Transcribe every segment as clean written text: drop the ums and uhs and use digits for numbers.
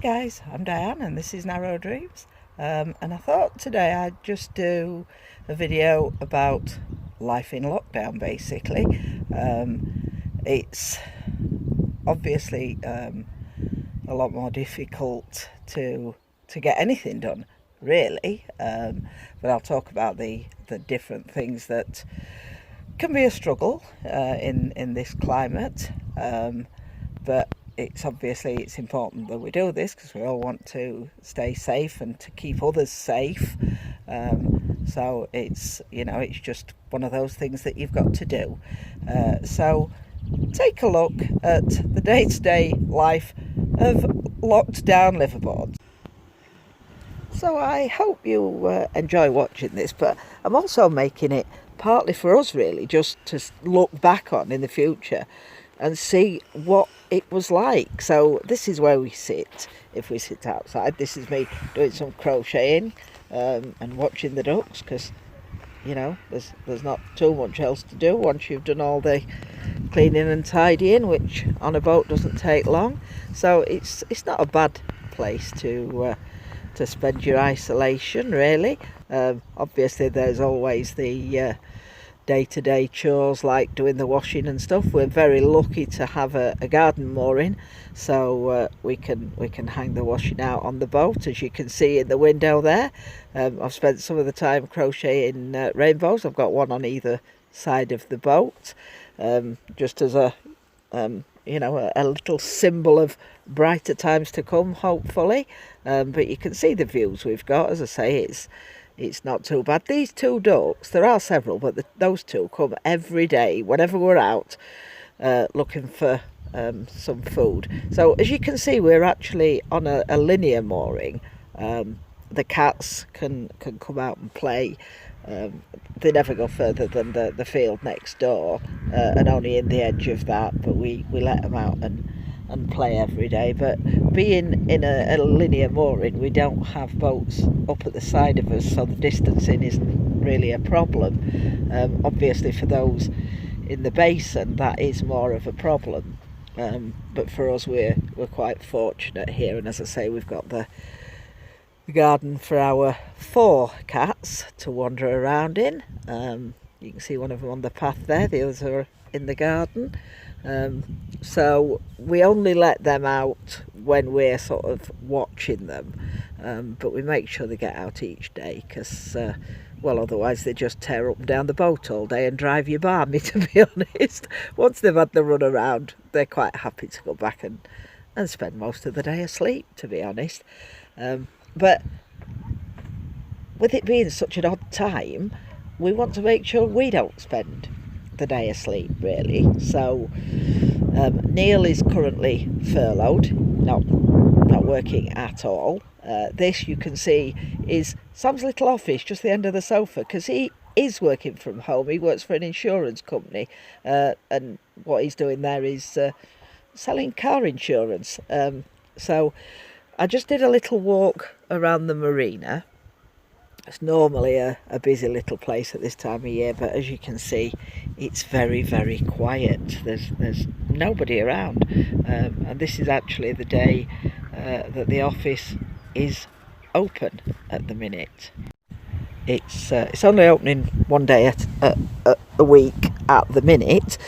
guys, I'm Diane and this is Narrow Dreams, and I thought today I'd just do a video about life in lockdown basically. It's obviously a lot more difficult to get anything done really, but I'll talk about the different things that can be a struggle in this climate, but it's important that we do this because we all want to stay safe and to keep others safe. So it's just one of those things that you've got to do. So take a look at the day-to-day life of locked down liveaboards. So I hope you enjoy watching this, but I'm also making it partly for us really, just to look back on in the future and see what it was like. So this is where we sit if we sit outside. This is me doing some crocheting and watching the ducks, because there's not too much else to do once you've done all the cleaning and tidying, which on a boat doesn't take long. So it's not a bad place to spend your isolation really. Obviously there's always the day-to-day chores like doing the washing and stuff. We're very lucky to have a garden mooring, so we can hang the washing out on the boat, as you can see in the window there. I've spent some of the time crocheting rainbows. I've got one on either side of the boat, just as a little symbol of brighter times to come, hopefully. But you can see the views we've got. As I say, it's not too bad. These two ducks, there are several, but those two come every day whenever we're out looking for some food. So as you can see, we're actually on a linear mooring. The cats can come out and play. They never go further than the field next door, and only in the edge of that, but we let them out and play every day. But being in a linear mooring, we don't have boats up at the side of us, so the distancing isn't really a problem. Obviously for those in the basin that is more of a problem, but for us we're quite fortunate here. And as I say, we've got the garden for our 4 cats to wander around in. You can see one of them on the path there, the others are in the garden. So we only let them out when we're sort of watching them, but we make sure they get out each day, because otherwise they just tear up and down the boat all day and drive you balmy, to be honest. Once they've had the run around, they're quite happy to go back and spend most of the day asleep, to be honest. But with it being such an odd time, we want to make sure we don't spend the day asleep really. So Neil is currently furloughed, not working at all. This, you can see, is Sam's little office just the end of the sofa, because he is working from home. He works for an insurance company, and what he's doing there is selling car insurance. So I just did a little walk around the marina. It's normally a busy little place at this time of year, but as you can see, it's very, very quiet. There's nobody around, and this is actually the day that the office is open at the minute. It's only opening one day a week at the minute.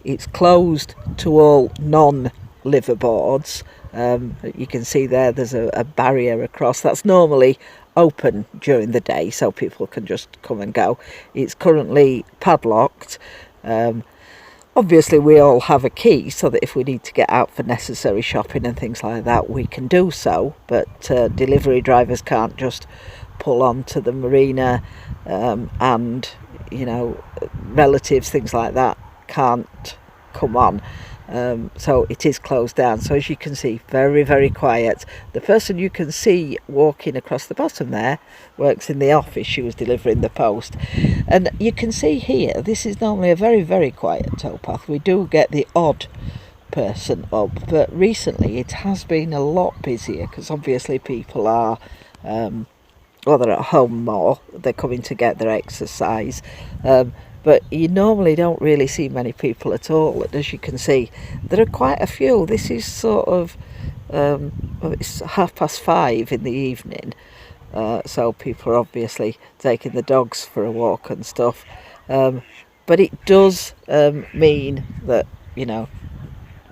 It's closed to all non-liveaboards. You can see there's a barrier across. That's normally open during the day, so people can just come and go. It's currently padlocked. Obviously we all have a key, so that if we need to get out for necessary shopping and things like that, we can do so, but delivery drivers can't just pull onto the marina, and relatives, things like that, can't come on. So it is closed down. So as you can see, very, very quiet. The person you can see walking across the bottom there works in the office. She was delivering the post. And you can see here, this is normally a very, very quiet towpath. We do get the odd person up, but recently it has been a lot busier, because obviously people are they're at home more. They're coming to get their exercise. But you normally don't really see many people at all. And as you can see, there are quite a few. This is sort of It's 5:30 in the evening, so people are obviously taking the dogs for a walk and stuff. But it does mean that, you know,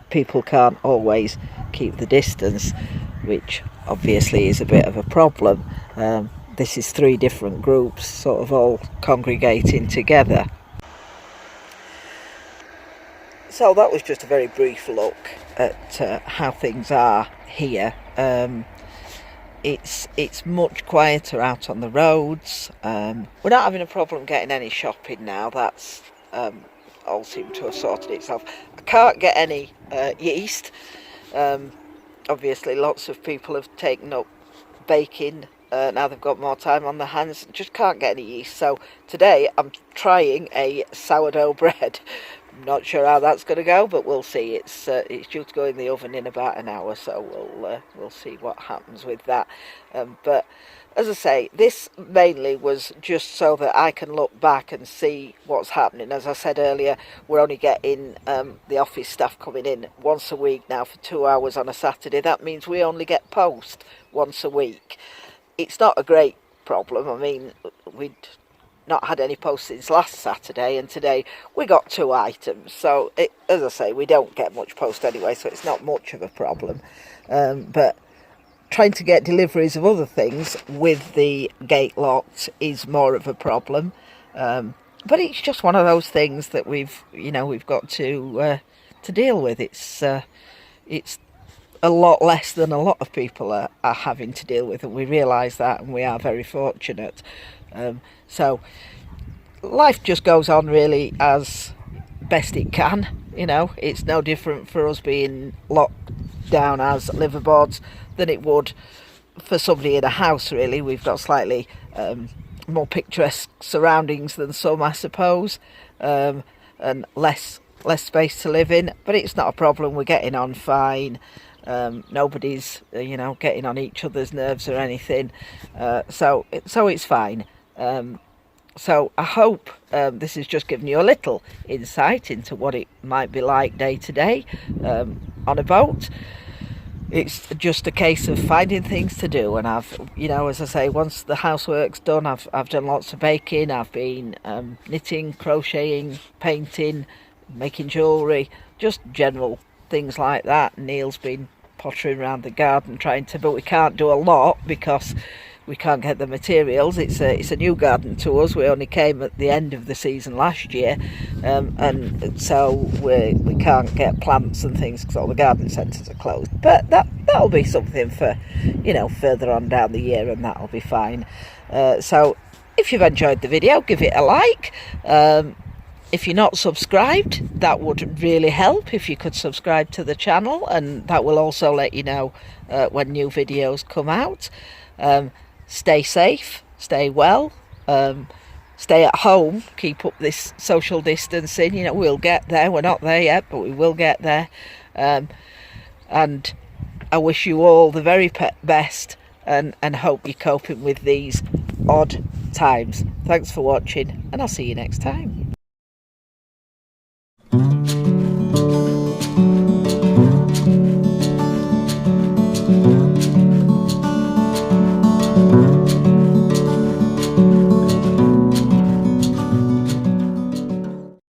people can't always keep the distance, which obviously is a bit of a problem. This is 3 different groups sort of all congregating together. So that was just a very brief look at how things are here. It's much quieter out on the roads. We're not having a problem getting any shopping now. That's all seemed to have sorted itself. I can't get any yeast. Obviously lots of people have taken up baking now they've got more time on their hands. Just can't get any yeast, so today I'm trying a sourdough bread. I'm not sure how that's going to go, but we'll see. It's due to go in the oven in about an hour, so we'll see what happens with that. But as I say, this mainly was just so that I can look back and see what's happening. As I said earlier, we're only getting the office staff coming in once a week now for 2 hours on a Saturday. That means we only get post once a week. It's not a great problem. I mean, we'd not had any post since last Saturday, and today we got 2 items. So, as I say, we don't get much post anyway, so it's not much of a problem. But trying to get deliveries of other things with the gate locked is more of a problem. But it's just one of those things that we've got to deal with. It's a lot less than a lot of people are having to deal with, and we realise that, and we are very fortunate. So life just goes on really as best it can. It's no different for us being locked down as Liveaboards than it would for somebody in a house, really. We've got slightly more picturesque surroundings than some, I suppose, and less space to live in, but it's not a problem. We're getting on fine. Nobody's getting on each other's nerves or anything, so it's fine. So I hope this has just given you a little insight into what it might be like day to day on a boat. It's just a case of finding things to do, and I've, as I say, once the housework's done, I've done lots of baking. I've been knitting, crocheting, painting, making jewellery, just general things like that. Neil's been pottering around the garden but we can't do a lot because we can't get the materials. It's a new garden to us. We only came at the end of the season last year, and so we can't get plants and things because all the garden centres are closed. But that'll be something for further on down the year, and that'll be fine. So if you've enjoyed the video, give it a like. If you're not subscribed, that would really help if you could subscribe to the channel, and that will also let you know when new videos come out. Stay safe, stay well, stay at home, keep up this social distancing. We'll get there. We're not there yet, but we will get there. And I wish you all the very best, and hope you're coping with these odd times. Thanks for watching, and I'll see you next time.